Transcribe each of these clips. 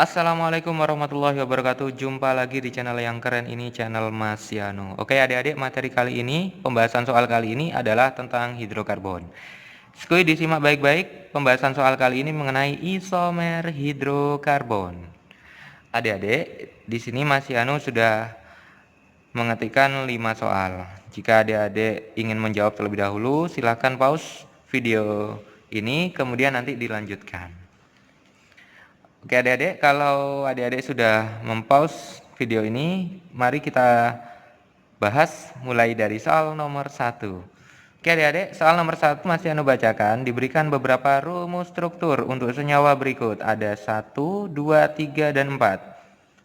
Assalamualaikum warahmatullahi wabarakatuh. Jumpa lagi di channel yang keren ini, channel Mas Yano. Oke adik-adik, materi kali ini, pembahasan soal kali ini adalah tentang hidrokarbon. Sekali disimak baik-baik, pembahasan soal kali ini mengenai isomer hidrokarbon. Adik-adik, di sini Mas Yano sudah mengetikkan 5 soal. Jika adik-adik ingin menjawab terlebih dahulu, silahkan pause video ini, kemudian nanti dilanjutkan. Oke adik-adik, kalau adik-adik sudah mempause video ini, mari kita bahas mulai dari soal nomor 1. Oke adik-adik, soal nomor 1 masih Anu bacakan, diberikan beberapa rumus struktur untuk senyawa berikut. Ada 1, 2, 3, dan 4.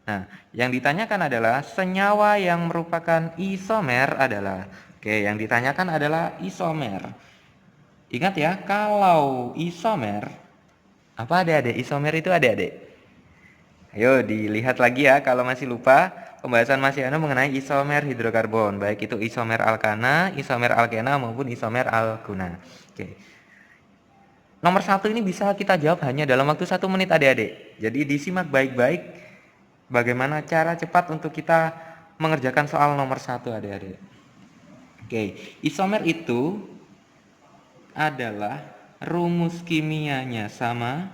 Nah, yang ditanyakan adalah senyawa yang merupakan isomer adalah. Oke, yang ditanyakan adalah isomer. Ingat ya, kalau isomer, apa adik-adik? Isomer itu adik-adik? Ayo dilihat lagi ya kalau masih lupa. Pembahasan Mas Yano mengenai isomer hidrokarbon, baik itu isomer alkana, isomer alkena maupun isomer alkuna. Oke. Nomor 1 ini bisa kita jawab hanya dalam waktu 1 menit adik-adik. Jadi disimak baik-baik bagaimana cara cepat untuk kita mengerjakan soal nomor 1 adik-adik. Oke, isomer itu adalah rumus kimianya sama.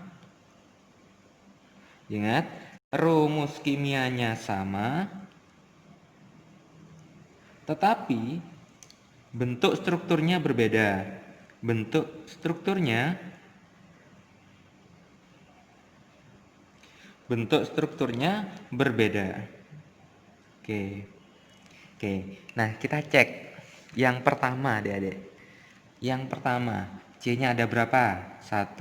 Ingat, rumus kimianya sama, tetapi bentuk strukturnya berbeda. Bentuk strukturnya berbeda. Oke. Nah, kita cek yang pertama, adik-adik. Yang pertama, C-nya ada berapa? 1,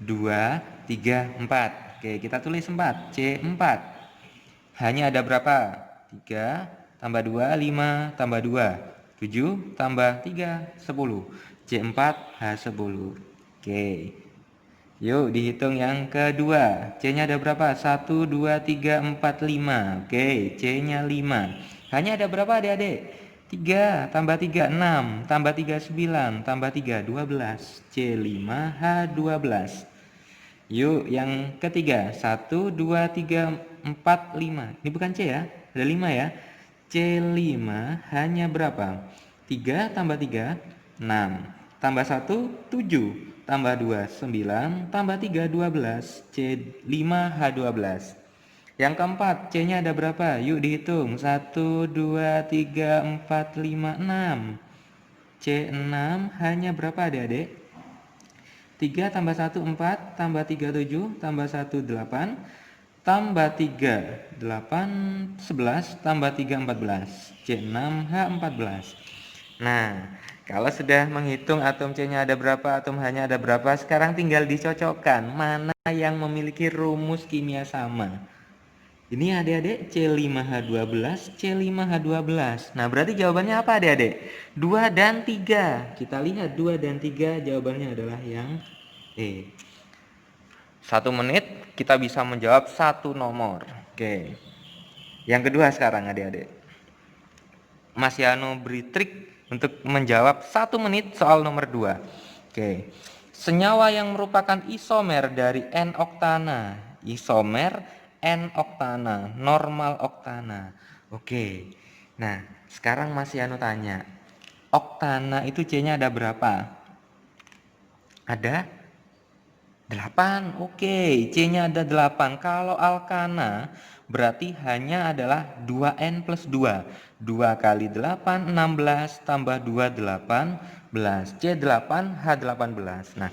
2, 3, 4. Oke, kita tulis 4. C4. H-nya ada berapa? 3 tambah 2, 5 tambah 2, 7 tambah 3, 10. C4H10. Oke. Yuk dihitung yang kedua. C-nya ada berapa? 1, 2, 3, 4, 5. Oke, C-nya 5. H-nya ada berapa adik-adik? 3 tambah 3, 6 tambah 3, 9 tambah 3, 12. C5H12. Yuk yang ketiga. 1, 2, 3, 4, 5. Ini bukan C ya, ada 5 ya. C5 hanya berapa? 3 tambah 3, 6 tambah 1, 7 tambah 2, 9 tambah 3, 12. C5H12. Yang keempat, C-nya ada berapa? Yuk dihitung. 1, 2, 3, 4, 5, 6. C6 hanya berapa adik-adik? 3 tambah 1, 4, tambah 3, 7, tambah 1, 8, tambah 3, 8, 11, tambah 3, 14. C6H14. Nah, kalau sudah menghitung atom C-nya ada berapa, atom H-nya ada berapa, sekarang tinggal dicocokkan mana yang memiliki rumus kimia sama. Ini adik-adik C5H12, C5H12. Nah, berarti jawabannya apa adik-adik? 2 dan 3. Kita lihat 2 dan 3 jawabannya adalah yang E. 1 menit kita bisa menjawab 1 nomor. Oke. Yang kedua sekarang adik-adik. Mas Yano beri trik untuk menjawab 1 menit soal nomor 2. Oke. Senyawa yang merupakan isomer dari N-oktana. Isomer N-oktana, normal oktana. Oke. Nah, sekarang Mas Yano tanya, oktana itu C-nya ada berapa? Ada 8. Oke, C-nya ada 8. Kalau alkana berarti hanya adalah 2N plus 2. 2 kali 8, 16 tambah 2, 18. C8H18. Nah,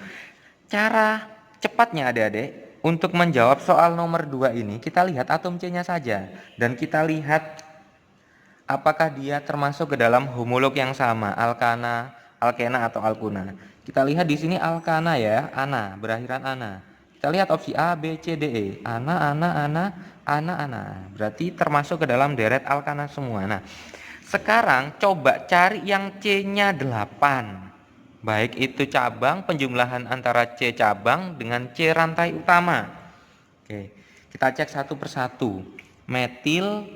cara cepatnya adik-adik untuk menjawab soal nomor 2 ini, kita lihat atom C-nya saja. Dan kita lihat apakah dia termasuk ke dalam homolog yang sama, alkana, alkena atau alkuna. Kita lihat di sini alkana ya, ana, berakhiran ana. Kita lihat opsi A, B, C, D, E. Ana. Berarti termasuk ke dalam deret alkana semua. Nah, sekarang coba cari yang C-nya 8. Baik itu cabang, penjumlahan antara C cabang dengan C rantai utama. Oke, kita cek satu persatu. Metil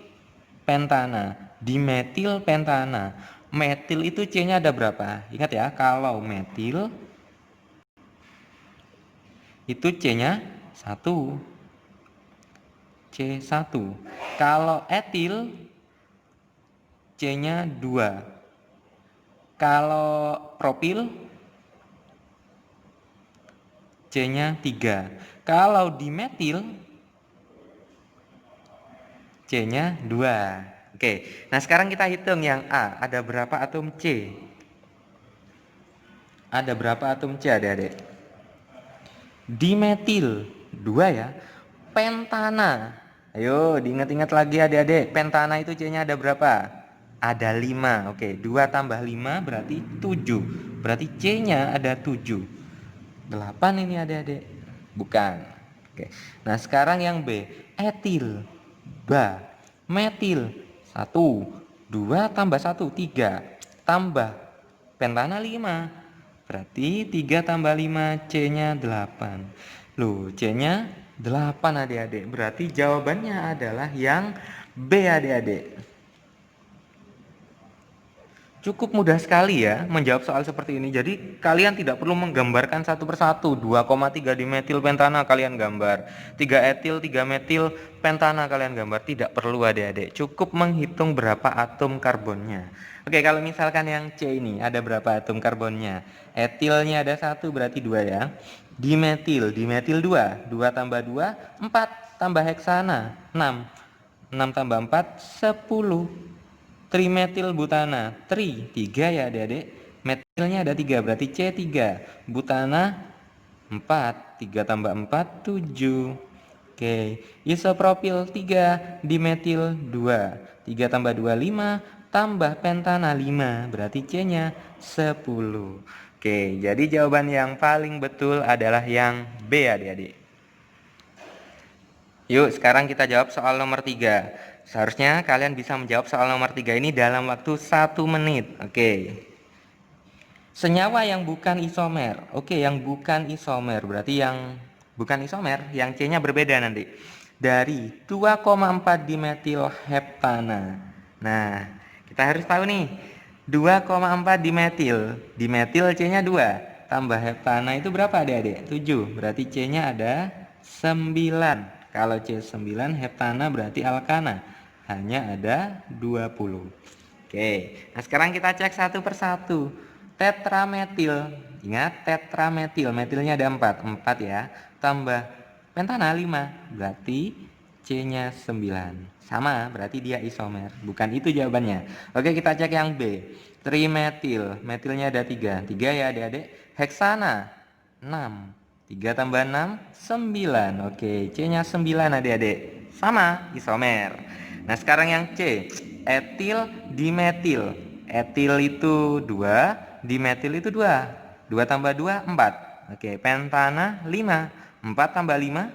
pentana, dimetil pentana. Metil itu C-nya ada berapa? Ingat ya, kalau metil itu C-nya 1. C1. Kalau etil, C-nya 2. Kalau propil, C-nya 3. Kalau dimetil, C-nya 2. Oke, nah sekarang kita hitung yang A. Ada berapa atom C? Ada berapa atom C, adik-adik? Dimetil 2 ya. Pentana, ayo diingat-ingat lagi adik-adik. Pentana itu C-nya ada berapa? Ada 5. Oke, 2 tambah 5 berarti 7. Berarti C-nya ada 7. 8 ini adik-adik. Bukan. Oke. Nah, sekarang yang B. Etil. Ba. Metil. 1. 2 tambah 1, 3. Tambah pentana 5. Berarti 3 tambah 5, C-nya 8. Loh, C-nya 8 adik-adik. Berarti jawabannya adalah yang B adik-adik. Cukup mudah sekali ya menjawab soal seperti ini. Jadi kalian tidak perlu menggambarkan satu persatu. 2,3 dimetil pentana kalian gambar, 3 etil 3 metil pentana kalian gambar. Tidak perlu adik-adik. Cukup menghitung berapa atom karbonnya. Oke, kalau misalkan yang C ini ada berapa atom karbonnya? Etilnya ada 1 berarti 2 ya. Dimetil 2. 2 tambah 2, 4 tambah heksana 6. 6 tambah 4, 10. Trimetil butana, 3 ya adik-adik. Metilnya ada 3 berarti C3. Butana 4, 3 tambah 4, 7. Oke, isopropil 3, dimetil 2. 3 tambah 2, 5, tambah pentana 5, berarti C-nya 10. Oke, jadi jawaban yang paling betul adalah yang B adik-adik. Yuk, sekarang kita jawab soal nomor 3. Seharusnya kalian bisa menjawab soal nomor 3 ini dalam waktu 1 menit. Oke. Senyawa yang bukan isomer. Oke, yang bukan isomer. Berarti yang bukan isomer, yang C-nya berbeda nanti. Dari 2,4 dimetil heptana. Nah, kita harus tahu nih. 2,4 dimetil. Dimetil C-nya 2. Tambah heptana itu berapa adik-adik? 7. Berarti C-nya ada 9. Kalau C9 heptana berarti alkana. Hanya ada 20. Oke, nah sekarang kita cek satu persatu. Tetrametil. Ingat tetrametil, metilnya ada 4. 4 ya. Tambah pentana 5. Berarti C-nya 9. Sama, berarti dia isomer. Bukan itu jawabannya. Oke, kita cek yang B. Trimetil. Metilnya ada 3. 3 ya adik-adik. Heksana 6. 3 tambah 6, 9. Oke, C-nya 9 adik-adik. Sama, isomer. Nah, sekarang yang C. Etil dimetil. Etil itu 2, dimetil itu 2. 2 tambah 2, 4. Oke, pentana 5. 4 tambah 5,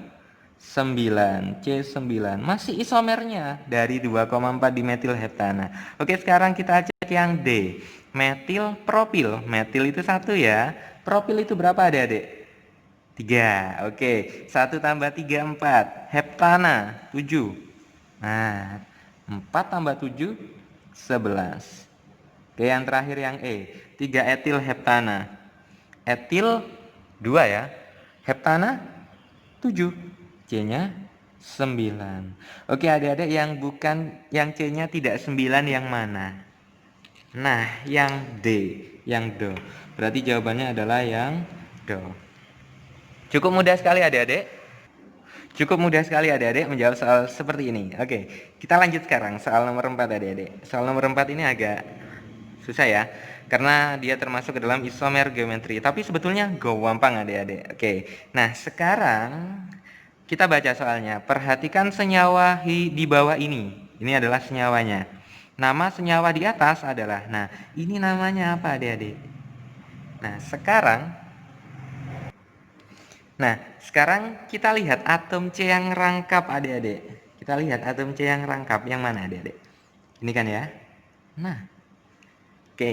9. C9. Masih isomernya dari 2,4 dimetil heptana. Oke, sekarang kita cek yang D. Metil propil. Metil itu 1 ya. Propil itu berapa adik-adik? 3. Oke, 1 tambah 3, 4. Heptana 7. Nah, 4 tambah 7, 11. Oke, yang terakhir yang E. 3 etil heptana. Etil 2 ya. Heptana 7. C-nya 9. Oke, adik-adik yang bukan, yang C-nya tidak 9 yang mana? Nah, yang D, yang Do. Berarti jawabannya adalah yang Do. Cukup mudah sekali adik-adik. Cukup mudah sekali adik-adik menjawab soal seperti ini. Oke, kita lanjut sekarang soal nomor 4 adik-adik. Soal nomor 4 ini agak susah ya, karena dia termasuk ke dalam isomer geometri. Tapi sebetulnya gampang adik-adik. Oke, nah sekarang kita baca soalnya. Perhatikan senyawa di bawah ini. Ini adalah senyawanya. Nama senyawa di atas adalah, nah ini namanya apa adik-adik? Nah sekarang kita lihat atom C yang rangkap adik-adik. Kita lihat atom C yang rangkap yang mana adik-adik? Ini kan ya. Nah, oke,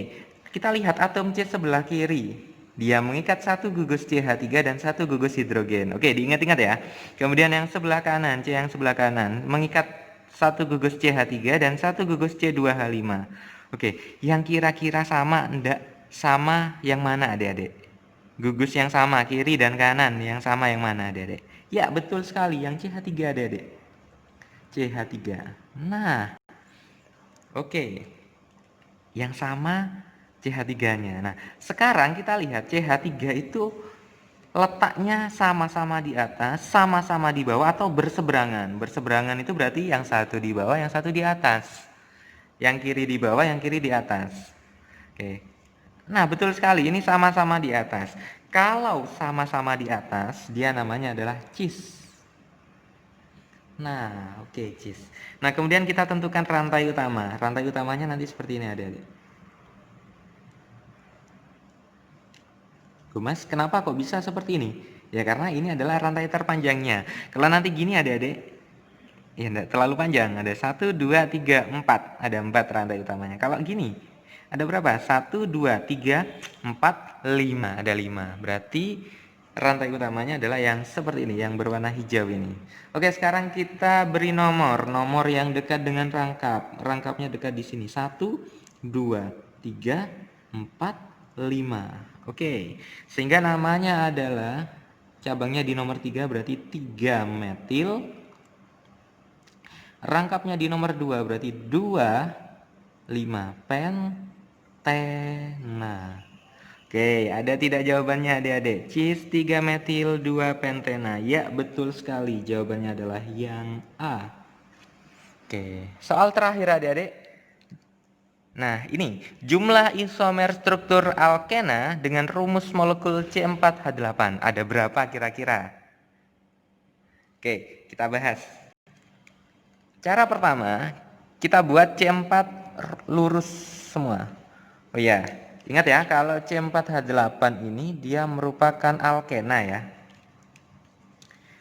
kita lihat atom C sebelah kiri. Dia mengikat satu gugus CH3 dan satu gugus hidrogen. Oke, diingat-ingat ya. Kemudian yang sebelah kanan, C yang sebelah kanan mengikat satu gugus CH3 dan satu gugus C2H5. Oke, yang kira-kira sama enggak sama yang mana adik-adik? Gugus yang sama kiri dan kanan yang sama yang mana adik-adik? Ya, betul sekali, yang CH3 adik-adik. CH3. Nah, oke. Yang sama CH3-nya. Nah, sekarang kita lihat CH3 itu letaknya sama-sama di atas, sama-sama di bawah, atau berseberangan. Berseberangan itu berarti yang satu di bawah, yang satu di atas. Yang kiri di bawah, yang kiri di atas. Oke. Nah, betul sekali, ini sama-sama di atas. Kalau sama-sama di atas, dia namanya adalah cis. Nah, oke, cis. Nah, kemudian kita tentukan rantai utama. Rantai utamanya nanti seperti ini, adik-adik. Mas, kenapa kok bisa seperti ini? Ya karena ini adalah rantai terpanjangnya. Kalau nanti gini adik-adik, ya enggak terlalu panjang. Ada 1, 2, 3, 4. Ada 4 rantai utamanya. Kalau gini, ada berapa? 1, 2, 3, 4, 5. Ada 5. Berarti rantai utamanya adalah yang seperti ini, yang berwarna hijau ini. Oke, sekarang kita beri nomor. Nomor yang dekat dengan rangkap. Rangkapnya dekat di sini. 1, 2, 3, 4, 5. Oke, sehingga namanya adalah cabangnya di nomor 3 berarti 3 metil. Rangkapnya di nomor 2 berarti 2, 5 pentena. Oke, ada tidak jawabannya adik-adik? Cis 3 metil 2 pentena. Ya, betul sekali. Jawabannya adalah yang A. Oke, soal terakhir adik-adik. Nah, ini jumlah isomer struktur alkena dengan rumus molekul C4H8. Ada berapa kira-kira? Oke, kita bahas. Cara pertama, kita buat C4 lurus semua. Oh iya, ingat ya, kalau C4H8 ini dia merupakan alkena ya.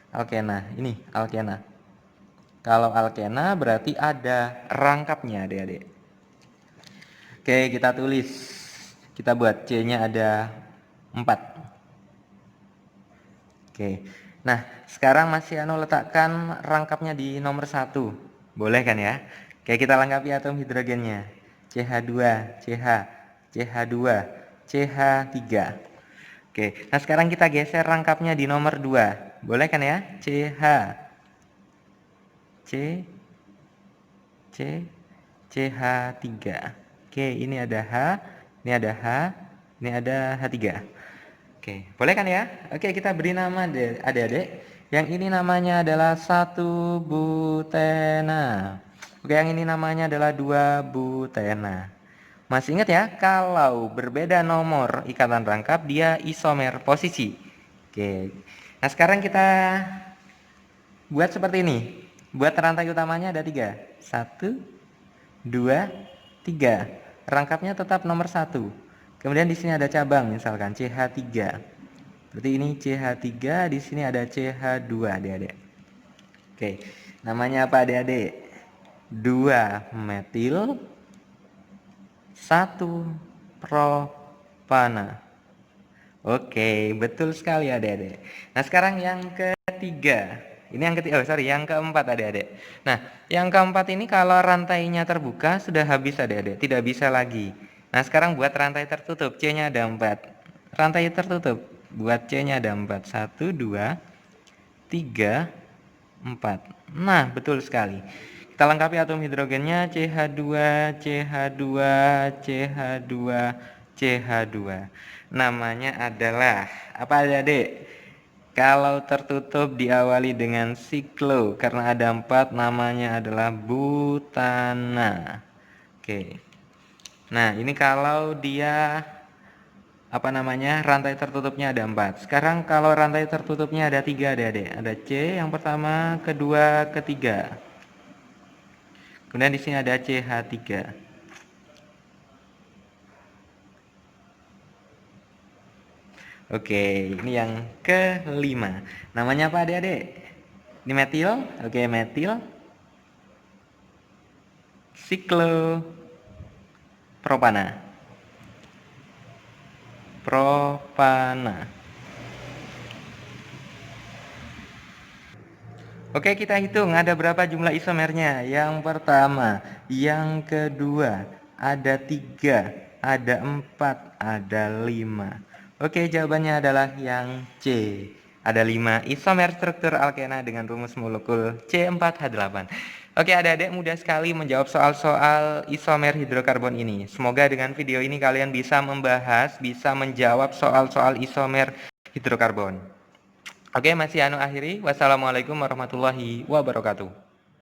Alkena, ini alkena. Kalau alkena berarti ada rangkapnya adik-adik. Oke, kita tulis. Kita buat C-nya ada 4. Oke. Nah, sekarang masih letakkan rangkapnya di nomor 1. Boleh kan ya? Oke, kita lengkapi atom hidrogennya. CH2, CH, CH2, CH3. Oke. Nah, sekarang kita geser rangkapnya di nomor 2. Boleh kan ya? CH, C, C, CH3. Oke, ini ada H, ini ada H, ini ada H3. Oke, boleh kan ya? Oke, kita beri nama adik-adik. Yang ini namanya adalah 1 butena. Oke, yang ini namanya adalah 2 butena. Masih ingat ya? Kalau berbeda nomor ikatan rangkap, dia isomer posisi. Oke. Nah, sekarang kita buat seperti ini. Buat rantai utamanya ada 3. 1, 2, 3. Rangkapnya tetap nomor 1. Kemudian di sini ada cabang, misalkan CH3. Berarti ini CH3, di sini ada CH2, adik-adik. Oke, namanya apa adik-adik? 2 metil 1 propana. Oke, betul sekali adik-adik. Nah, sekarang yang ketiga. Ini yang ketiga, yang keempat adik-adik. Nah, yang keempat ini kalau rantainya terbuka sudah habis adik-adik, tidak bisa lagi. Nah, sekarang buat rantai tertutup, C-nya ada 4. Rantai tertutup, buat C-nya ada 4. 1, 2, 3, 4. Nah, betul sekali. Kita lengkapi atom hidrogennya CH2, CH2, CH2, CH2. Namanya adalah apa adik-adik? Kalau tertutup diawali dengan siklo, karena ada 4, namanya adalah butana. Oke. Nah, ini kalau dia rantai tertutupnya ada 4. Sekarang kalau rantai tertutupnya ada 3 adik-adik. Ada C yang pertama, kedua, ketiga. Kemudian di sini ada CH3. Oke, ini yang kelima. Namanya apa adik-adik? Ini metil. Oke, metil siklopropana. Propana. Oke, kita hitung ada berapa jumlah isomernya. Yang pertama, yang kedua, ada 3, ada 4, ada 5. Oke, jawabannya adalah yang C. Ada 5 isomer struktur alkena dengan rumus molekul C4H8. Oke, adik-adik mudah sekali menjawab soal-soal isomer hidrokarbon ini. Semoga dengan video ini kalian bisa membahas, bisa menjawab soal-soal isomer hidrokarbon. Oke, masih akhiri. Wassalamualaikum warahmatullahi wabarakatuh.